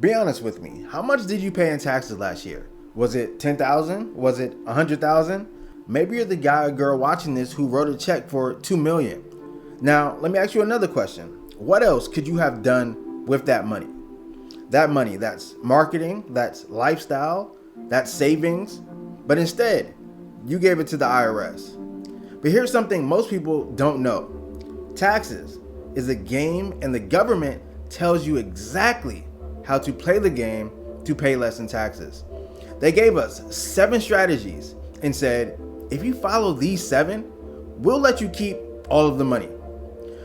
Be honest with me. How much did you pay in taxes last year? Was it 10,000? Was it 100,000? Maybe you're the guy or girl watching this who wrote a check for 2 million. Now, let me ask you another question. What else could you have done with that money? That money, that's marketing, that's lifestyle, that's savings, but instead, you gave it to the IRS. But here's something most people don't know. Taxes is a game, and the government tells you exactly how to play the game to pay less in taxes. They gave us 7 strategies and said, if you follow these 7, we'll let you keep all of the money.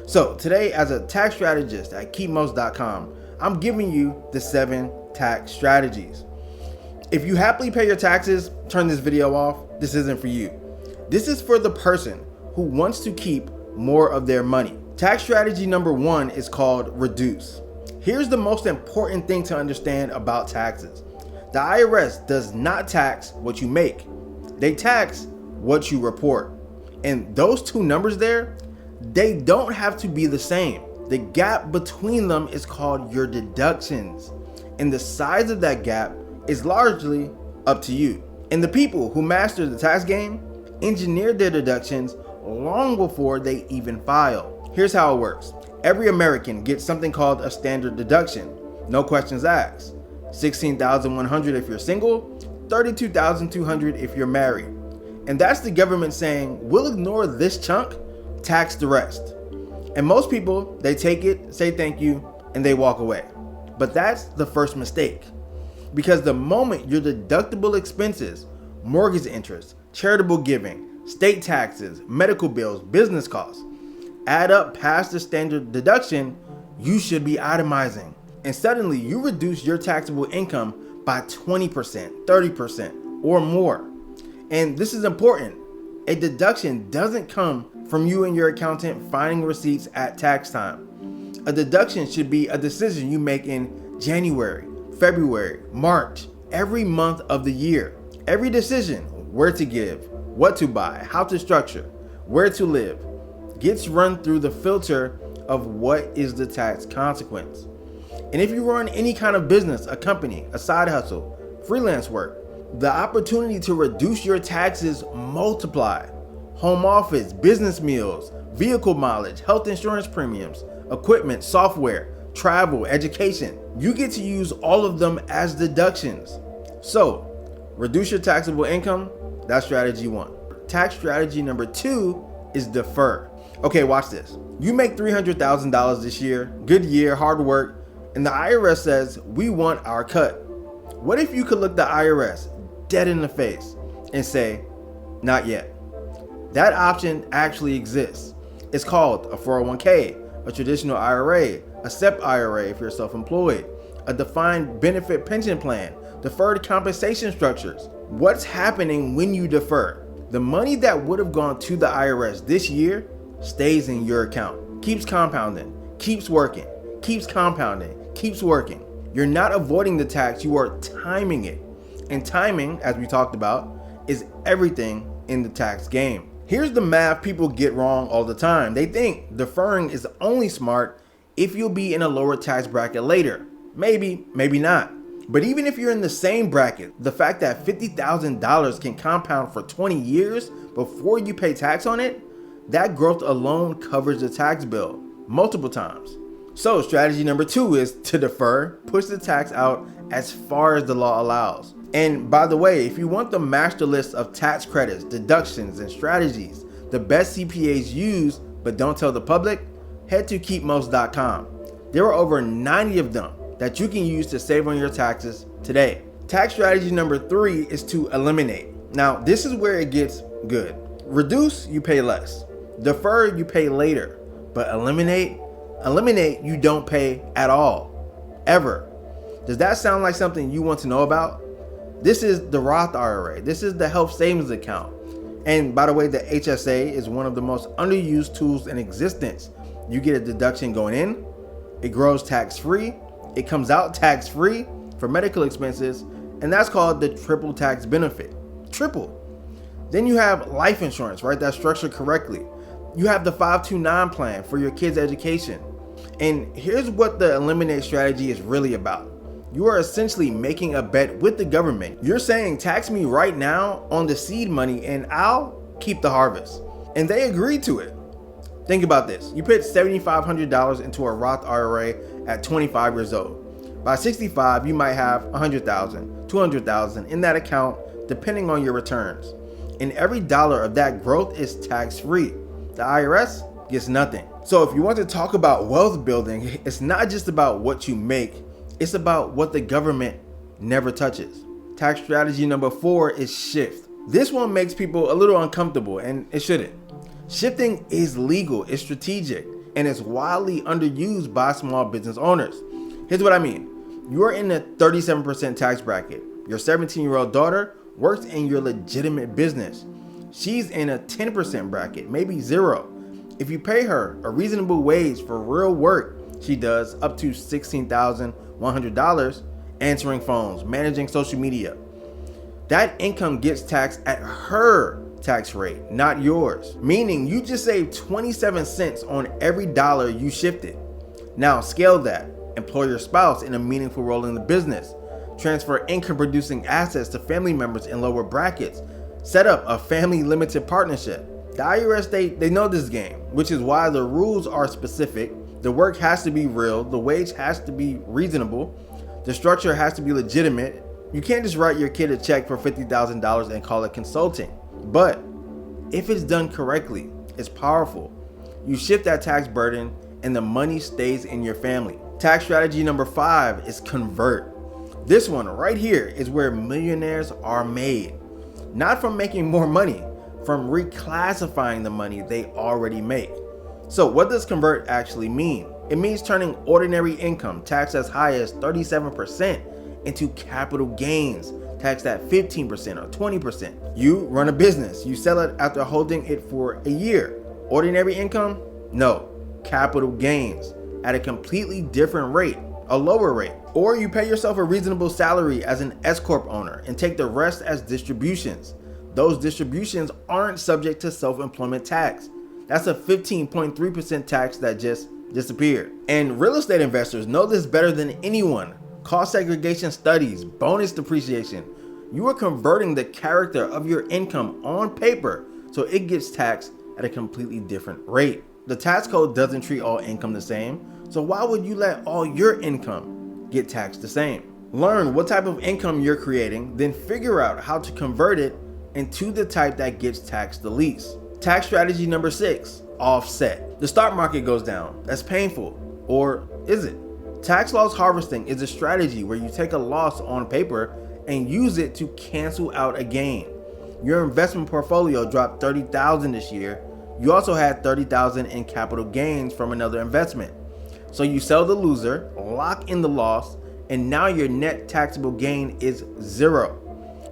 So today, as a tax strategist at keepmost.com, I'm giving you the 7 tax strategies. If you happily pay your taxes, turn this video off. This isn't for you. This is for the person who wants to keep more of their money. Tax strategy number 1 is called reduce. Here's the most important thing to understand about taxes. The IRS does not tax what you make. They tax what you report. And those 2 numbers there, they don't have to be the same. The gap between them is called your deductions. And the size of that gap is largely up to you. And the people who master the tax game engineered their deductions long before they even file. Here's how it works. Every American gets something called a standard deduction. No questions asked. $16,100 if you're single, $32,200 if you're married. And that's the government saying, we'll ignore this chunk, tax the rest. And most people, they take it, say thank you, and they walk away. But that's the first mistake. Because the moment your deductible expenses, mortgage interest, charitable giving, state taxes, medical bills, business costs, add up past the standard deduction, you should be itemizing. And suddenly you reduce your taxable income by 20%, 30%, or more. And this is important. A deduction doesn't come from you and your accountant finding receipts at tax time. A deduction should be a decision you make in January, February, March, every month of the year. Every decision, where to give, what to buy, how to structure, where to live, gets run through the filter of what is the tax consequence. And if you run any kind of business, a company, a side hustle, freelance work, the opportunity to reduce your taxes multiply. Home office, business meals, vehicle mileage, health insurance premiums, equipment, software, travel, education. You get to use all of them as deductions. So, reduce your taxable income. That's strategy 1. Tax strategy number 2 is defer. Okay, watch this. You make $300,000 this year, good year, hard work, and the IRS says, we want our cut. What if you could look the IRS dead in the face and say, not yet? That option actually exists. It's called a 401k, a traditional IRA, a SEP IRA if you're self-employed, a defined benefit pension plan, deferred compensation structures. What's happening when you defer? The money that would have gone to the IRS this year stays in your account, keeps compounding, keeps working, keeps compounding, keeps working. You're not avoiding the tax, you are timing it. And timing, as we talked about, is everything in the tax game. Here's the math people get wrong all the time. They think deferring is only smart if you'll be in a lower tax bracket later. Maybe, maybe not. But even if you're in the same bracket, the fact that $50,000 can compound for 20 years before you pay tax on it, that growth alone covers the tax bill multiple times. So strategy number 2 is to defer, push the tax out as far as the law allows. And by the way, if you want the master list of tax credits, deductions, and strategies the best CPAs use but don't tell the public, head to keepmost.com. There are over 90 of them that you can use to save on your taxes today. Tax strategy number 3 is to eliminate. Now, this is where it gets good. Reduce, you pay less. Defer, you pay later. But eliminate, you don't pay at all, ever. Does that sound like something you want to know about? This is the Roth IRA. This is the health savings account. And by the way, the HSA is one of the most underused tools in existence. You get a deduction going in, it grows tax-free, it comes out tax-free for medical expenses, and that's called the triple tax benefit. Triple. Then you have life insurance, right? That's structured correctly. You have the 529 plan for your kids' education. And here's what the eliminate strategy is really about. You are essentially making a bet with the government. You're saying, tax me right now on the seed money and I'll keep the harvest. And they agreed to it. Think about this. You put $7,500 into a Roth IRA at 25 years old. By 65, you might have $100,000, $200,000 in that account, depending on your returns. And every dollar of that growth is tax-free. The IRS gets nothing. So if you want to talk about wealth building, it's not just about what you make, it's about what the government never touches. Tax strategy number 4 is shift. This one makes people a little uncomfortable, and it shouldn't. Shifting is legal, it's strategic, and it's widely underused by small business owners. Here's what I mean. You're in a 37% tax bracket. Your 17-year-old daughter works in your legitimate business. She's in a 10% bracket, maybe 0. If you pay her a reasonable wage for real work she does, up to $16,100, answering phones, managing social media, that income gets taxed at her tax rate, not yours. Meaning you just saved 27 cents on every dollar you shifted. Now scale that. Employ your spouse in a meaningful role in the business. Transfer income producing assets to family members in lower brackets. Set up a family limited partnership. The IRS, they know this game, which is why the rules are specific. The work has to be real. The wage has to be reasonable. The structure has to be legitimate. You can't just write your kid a check for $50,000 and call it consulting. But if it's done correctly, it's powerful. You shift that tax burden and the money stays in your family. Tax strategy number 5 is convert. This one right here is where millionaires are made. Not from making more money, from reclassifying the money they already make. So what does convert actually mean? It means turning ordinary income, taxed as high as 37%, into capital gains, taxed at 15% or 20%. You run a business, you sell it after holding it for a year. Ordinary income? No. Capital gains at a completely different rate, a lower rate. Or you pay yourself a reasonable salary as an S-Corp owner and take the rest as distributions. Those distributions aren't subject to self-employment tax. That's a 15.3% tax that just disappeared. And real estate investors know this better than anyone. Cost segregation studies, bonus depreciation. You are converting the character of your income on paper so it gets taxed at a completely different rate. The tax code doesn't treat all income the same, so why would you let all your income get taxed the same? Learn what type of income you're creating, then figure out how to convert it into the type that gets taxed the least. Tax strategy number 6, offset. The stock market goes down. That's painful. Or is it? Tax loss harvesting is a strategy where you take a loss on paper and use it to cancel out a gain. Your investment portfolio dropped $30,000 this year. You also had $30,000 in capital gains from another investment. So you sell the loser, lock in the loss, and now your net taxable gain is 0.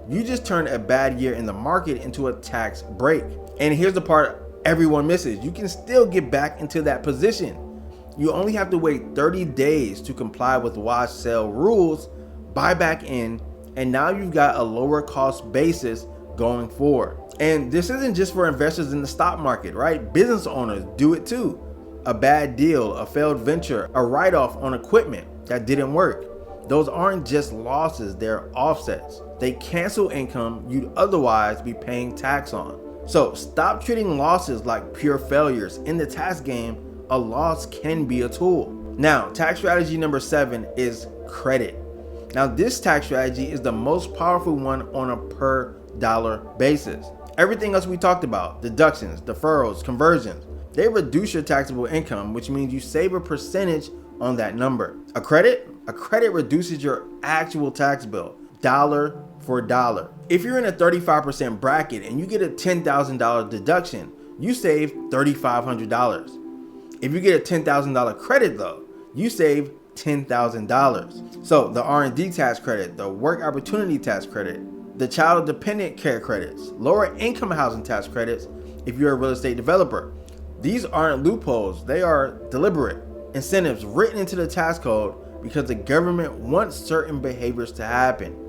You just turned a bad year in the market into a tax break. And here's the part everyone misses. You can still get back into that position. You only have to wait 30 days to comply with watch sale rules, buy back in, and now you've got a lower cost basis going forward. And this isn't just for investors in the stock market, right? Business owners do it too. A bad deal, a failed venture, a write-off on equipment that didn't work. Those aren't just losses, they're offsets. They cancel income you'd otherwise be paying tax on. So stop treating losses like pure failures. In the tax game, a loss can be a tool. Now, tax strategy number 7 is credit. Now, this tax strategy is the most powerful one on a per dollar basis. Everything else we talked about, deductions, deferrals, conversions, they reduce your taxable income, which means you save a percentage on that number. A credit reduces your actual tax bill, dollar for dollar. If you're in a 35% bracket and you get a $10,000 deduction, you save $3,500. If you get a $10,000 credit though, you save $10,000. So the R&D tax credit, the work opportunity tax credit, the child dependent care credits, lower income housing tax credits if you're a real estate developer. These aren't loopholes, they are deliberate incentives written into the tax code because the government wants certain behaviors to happen.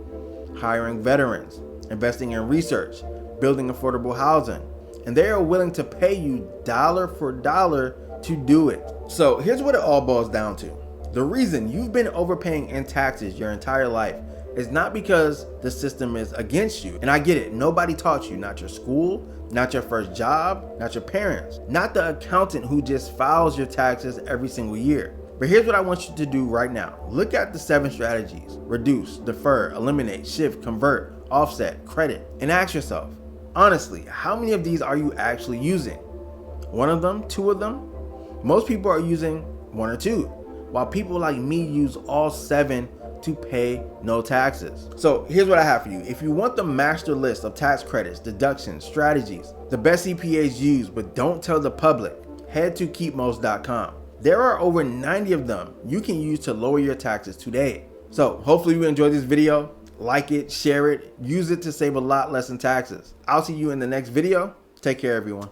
Hiring veterans, investing in research, building affordable housing, and they are willing to pay you dollar for dollar to do it. So here's what it all boils down to. The reason you've been overpaying in taxes your entire life is not because the system is against you. And I get it, nobody taught you, not your school, not your first job, not your parents, not the accountant who just files your taxes every single year. But here's what I want you to do right now. Look at the 7 strategies: reduce, defer, eliminate, shift, convert, offset, credit, and ask yourself, honestly, how many of these are you actually using? 1 of them, 2 of them? Most people are using 1 or 2, while people like me use all 7 to pay no taxes. So here's what I have for you. If you want the master list of tax credits, deductions, strategies, the best CPAs use but don't tell the public, head to keepmost.com. There are over 90 of them you can use to lower your taxes today. So hopefully you enjoyed this video. Like it, share it, use it to save a lot less in taxes. I'll see you in the next video. Take care, everyone.